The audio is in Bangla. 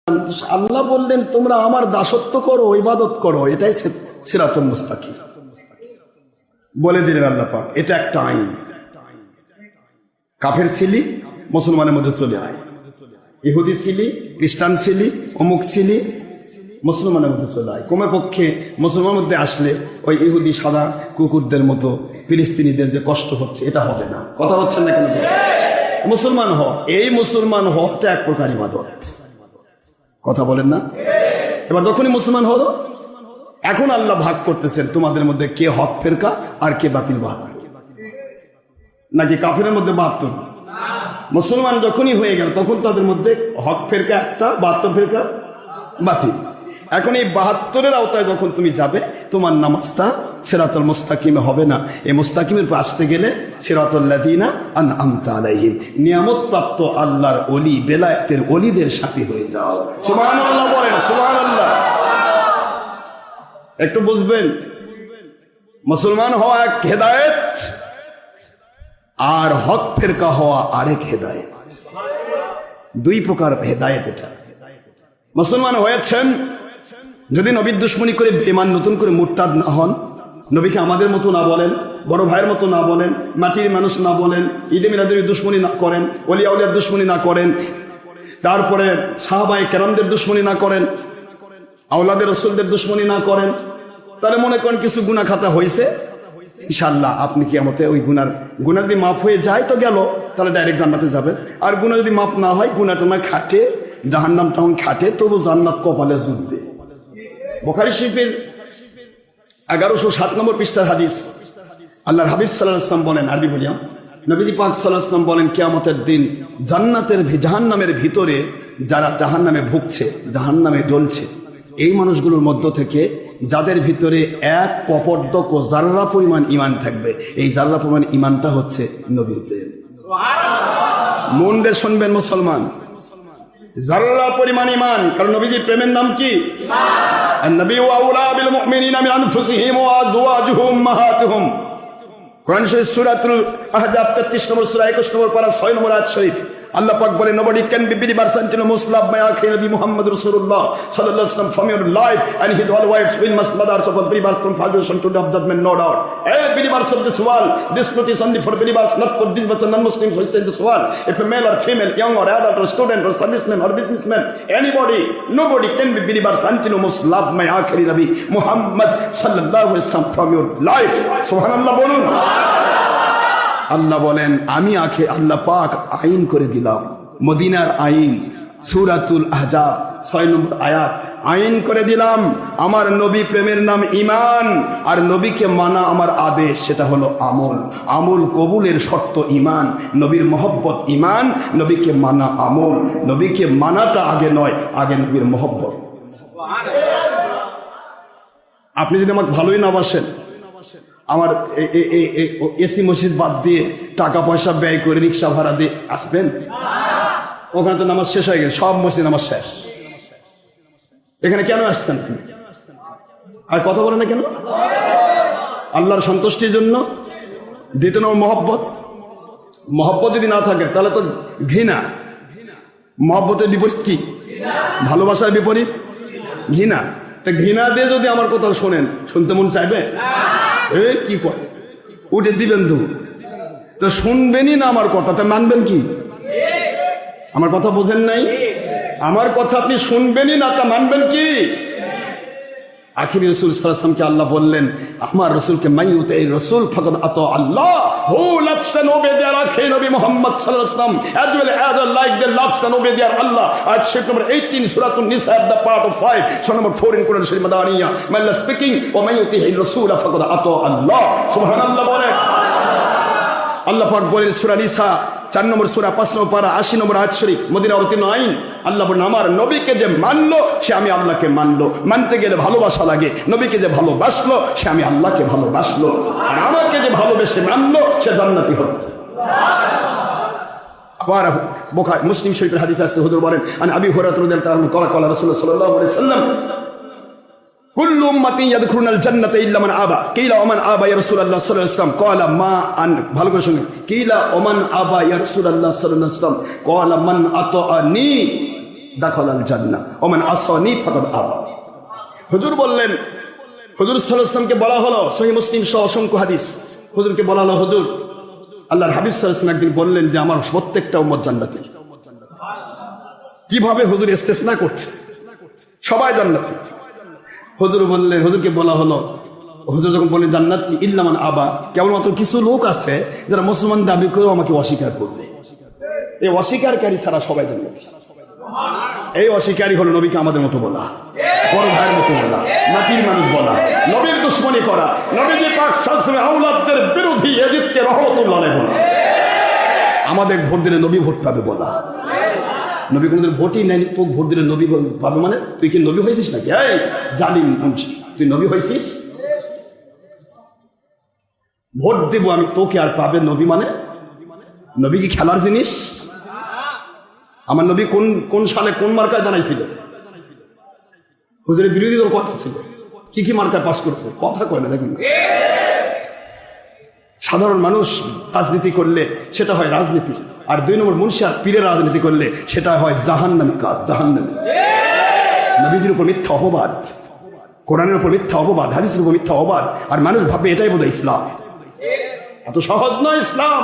আল্লাহ বললেন তোমরা আমার দাসত্ব করো, ইবাদত করো, এটাই সিরাতুল মুস্তাকিম বলে দিলেন আল্লাহ পাক। এটা একটা আইন। কাফের ছিলি মুসলমানের মধ্যে চলে আয়, ইহুদি ছিলি, খ্রিস্টান ছিলি, অমুক ছিলি, মুসলমানের মধ্যে চলে আয়। কমে পক্ষে মুসলমানের মধ্যে আসলে ওই ইহুদি সাদা কুকুরদের মতো ফিলিস্তিনিদের যে কষ্ট হচ্ছে এটা হবে না। কথা হচ্ছে না কেন? মুসলমান হ, এই মুসলমান হওয়াটা এক প্রকার ইবাদত। কথা বলেন না? এবার যখনই মুসলমান হলো, এখন আল্লাহ ভাগ করতেছেন তোমাদের মধ্যে কে হক ফেরকা আর কে বাতিল বাহাদুর, নাকি কাফেরের মধ্যে 72? মুসলমান যখনই হয়ে গেল তখন তাদের মধ্যে হক ফেরকা একটা, 72 ফেরকা বাতিল। এখন এই 72-এর আওতায় যখন তুমি যাবে, তোমার নামাজটা সিরাতুল মুস্তাকিমে হবে না। এই মুস্তাকিমের উপর আসতে গেলে সিরাতুল লাযিনা আনআমতা আলাইহিম, নিয়ামত প্রাপ্ত আল্লাহর ওলি, বেলায়েতের ওলিদের সাথে হয়ে যাও। সুবহানাল্লাহ বলেন, সুবহানাল্লাহ। একটু বুঝবেন, মুসলমান হওয়া এক হেদায়েত, আর হক ফেরকা হওয়া আরেক হেদায়েত। দুই প্রকার হেদায়েত। এটা মুসলমান হয়েছেন যদি নবীর দুশ্মনী করে বেঈমান নতুন করে মুরতাদ না হন, নবীকে আমাদের মতো না বলেন, বড় ভাইয়ের মতো না বলেন, মাটির মানুষ না বলেন, ঈদে মিলাদের দুশ্মনী না করেন, ওলিয়া উলিয়ার দুশ্মনী না করেন, তারপরে সাহাবায়ে কেরামদের দুশ্মনী না করেন, আওলাদের রাসূলদের দুশ্মনী না করেন, তাহলে মনে করেন কিছু গুনাহ খাতা হয়েছে, ইনশাআল্লাহ আপনি কিয়ামতে ওই গুনাহ যদি মাফ হয়ে যায় তো গেল, তাহলে ডাইরেক্ট জান্নাতে যাবেন। আর গুনাহ যদি মাফ না হয়, গুনাহটা না খাটে, জাহান্নাম তখন খাটে, তবু জান্নাত কপালে জুটবে। বুখারী শরীফের 1107 নম্বর পৃষ্ঠার হাদিস। আল্লাহর হাবিব সাল্লাল্লাহু আলাইহি ওয়াসাল্লাম বলেন, আরবি বলিয়া নবী পাক সাল্লাল্লাহু আলাইহি ওয়াসাল্লাম বলেন, কিয়ামতের দিন জাহান্নামের ভিতরে যারা জাহান্নামে ভুগছে, জাহান্নামে জ্বলছে, এই মানুষগুলোর মধ্য থেকে যাদের ভিতরে এক কপর্দক ও জাররা পরিমাণ ঈমান থাকবে, এই জাররা পরিমাণ ঈমানটা হচ্ছে নবীর প্রেম। সুবহানাল্লাহ। মন দিয়ে শুনবেন মুসলমান, জাররা পরিমাণ ঈমান। কারণ নবীজির প্রেমের নাম কি? ঈমান। আন-নবী আউলা বিল মুমিনিনা মিন আনফুসিহিম ওয়া আজওয়াজুহুম উম্মাহাতুহুম। কোরআন শরীফ সূরাতুল আহজাব 33 নম্বর সূরা 21 নম্বর পারা 6 নম্বর আয়াত শরীফ আল্লাহ পাক বলে, nobody can be believer until most love my akhi nabi Muhammad Rasulullah sallallahu alaihi wasallam from your life and his all wives will must mothers of believers from foundation to the judgment, no doubt. All believers of this world, this notice only for believers, not for these but non-Muslims who stay in this world. If a male or female, young or adult or student or serviceman or businessman, anybody, nobody can be believers until you must love my akhi nabi Muhammad sallallahu alaihi wasallam from your life. Subhanallah bolun। আল্লাহ বলেন, আমি আল্লাহ পাক আইন করে দিলাম, মদিনার আইন, সূরাতুল আহজাব 6 নম্বর আয়াত, আইন করে দিলাম আমার নবী প্রেমের নাম ঈমান, আর নবীকে মানা আমার আদেশ, সেটা হলো আমল। আমল কবুলের শর্ত ঈমান, নবীর মহব্বত ঈমান, নবীকে মানা আমল। নবীকে মানাটা আগে নয়, আগে নবীর মহব্বত। আপনি যদি আমাকে ভালোই না বাসেন, আমার এসি মসজিদ বাদ দিয়ে টাকা পয়সা ব্যয় করে রিক্সা ভাড়া দিয়ে আসবেন? ওখানে তো নামাজ শেষ হয়ে গেছে, সব মসজিদ নামাজ শেষ। এখানে কেন আসছেন? আর কথা বলে না কেন? আল্লাহর সন্তুষ্টির জন্য। দ্বিতীয় নম্বর মহব্বত। মহব্বত যদি না থাকে তাহলে তো ঘৃণা। মহব্বতের বিপরীত কি? ভালোবাসার বিপরীত ঘৃণা। তা ঘৃণা দিয়ে যদি আমার কথা শোনেন, শুনতে মন চাইবে? কি করে উঠে দিবেন তো শুনবেনই না আমার কথা, তা মানবেন কি? আমার কথা বোঝেন নাই? আমার কথা আপনি শুনবেনই না, তা মানবেন কি? আখিরি রাসূল সাল্লাল্লাহু আলাইহি ওয়াসাল্লামকে আল্লাহ বললেন, আমার রাসূলকে মাইয়ুতে এই রাসূল ফাকাদ আতা আল্লাহ, হু লাভস এন্ড ওবে দেয়ার আখি নবী মুহাম্মদ সাল্লাল্লাহু আলাইহি ওয়াসাল্লাম as well as like the loves and obey their Allah. Ayat Sharif number 18 Suratul Nisa the part of 5 surah number 4 in Quran Sharif Madaniyah. May Allah speaking wa mayyuti এই রাসূল ফাকাদ আতা আল্লাহ। সুবহানাল্লাহ বলে। আল্লাহ পাক বলেন সূরা নিসা 4 নম্বর সূরা 5 নম্বর পারা 80 নম্বর আয়াত শরীফ, মদিনা অবতীর্ণ আইন। আল্লাহ বলেন, আমার নবীকে যে মানলো সে আমি আল্লাহকে মানলো। মানতে গেলে ভালোবাসা লাগে। নবীকে যে ভালোবাসলো সে আমি আল্লাহকে ভালোবাসলো। আর আমাকে যে ভালোবেসে মানলো সে জান্নাতি হলো। আবার বুখারী মুসলিম শরীফের হাদিস আছে, হুজুর বলেন, আন আবি হুরায়রা রাদিয়াল্লাহু তাআলা ক্বালা ক্বালা রাসূলুল্লাহ সাল্লাল্লাহু আলাইহি ওয়াসাল্লাম, কুল্লু উম্মতি ইয়াদখুলুনাল জান্নাতা ইল্লা মান আবা। কিলা ওমান আবা ইয়া রাসূলুল্লাহ সাল্লাল্লাহু আলাইহি ওয়াসাল্লাম ক্বালা মা আন। ভালো করে শুনুন, কিলা ওমান আবা ইয়া রাসূলুল্লাহ সাল্লাল্লাহু আলাইহি ওয়াসাল্লাম ক্বালা মান আতাআনি। দাখালাল জান্নাহ ওয়া মান আসানি ফাকাদ আবা। হুজুর বললেন, হুজুর সাল্লাল্লাহু আলাইহি ওয়াসাল্লামকে বলা হলো, সহিহ মুসলিম সহ অসংখ্য হাদিস, হুজুরকে বলা হলো, হুজুর আল্লাহর হাবিব সাল্লাল্লাহু আলাইহি ওয়াসাল্লাম একদিন বললেন যে আমার প্রত্যেকটা উম্মত জান্নাতি। কিভাবে হুজুর ইস্তেসনা করছে, সবাই জান্নাতি। হুজুর বললেন, হুজুরকে বলা হলো, হুজুর যখন বললেন জান্নাতি ইল্লা মান আবা, কেবলমাত্র কিছু লোক আছে যারা মুসলমান দাবি করেও আমাকে অস্বীকার করবে, এই অস্বীকারী ছাড়া সবাই জান্নাতি। এই অস্বীকারী হলো নবীকে আমাদের মতো বলা, বড় ভাইয়ের মতো বলা, মাটির মানুষ বলা, নবীর দুশ্মনী করা, নবীজি পাক সাল্লাল্লাহু আলাইহি আওলাদের বিরোধী ইয়াজিদকে রাহমাতুল্লাহ আলাইহি বলা, আমাদের ভোট দিলে নবী ভোট পাবে বলা। নবী কোনদিন ভোটই নেয়নি, তো ভোট দিলে নবী পাবে মানে তুই কি নবী হয়েছিস নাকি? এই জালিম মুন্সি, তুই নবী হয়েছিস? ভোট দেব আমি তোকে আর পাবে নবী মানে? নবী কি খেলার জিনিস? আমার নবী কোন সালে কোন মার্কায় দাঁড়াইছিল? হুজুরের বিরোধী দল কথা ছিল, কি কি মার্কায় পাশ করেছে, কথা কয় না। দেখুন, সাধারণ মানুষ রাজনীতি করলে সেটা হয় রাজনীতি, আর 2 নম্বর মুন্সি আর পীরের রাজনীতি করলে সেটা হয় জাহান্নামী কাজ, জাহান্নামী। নবীজির উপর মিথ্যা অপবাদ, কোরআনের উপর মিথ্যা অপবাদ, হাদিসের উপর মিথ্যা অপবাদ, আর মানুষ ভাববে এটাই বোধহয় ইসলাম। এত সহজ নয় ইসলাম।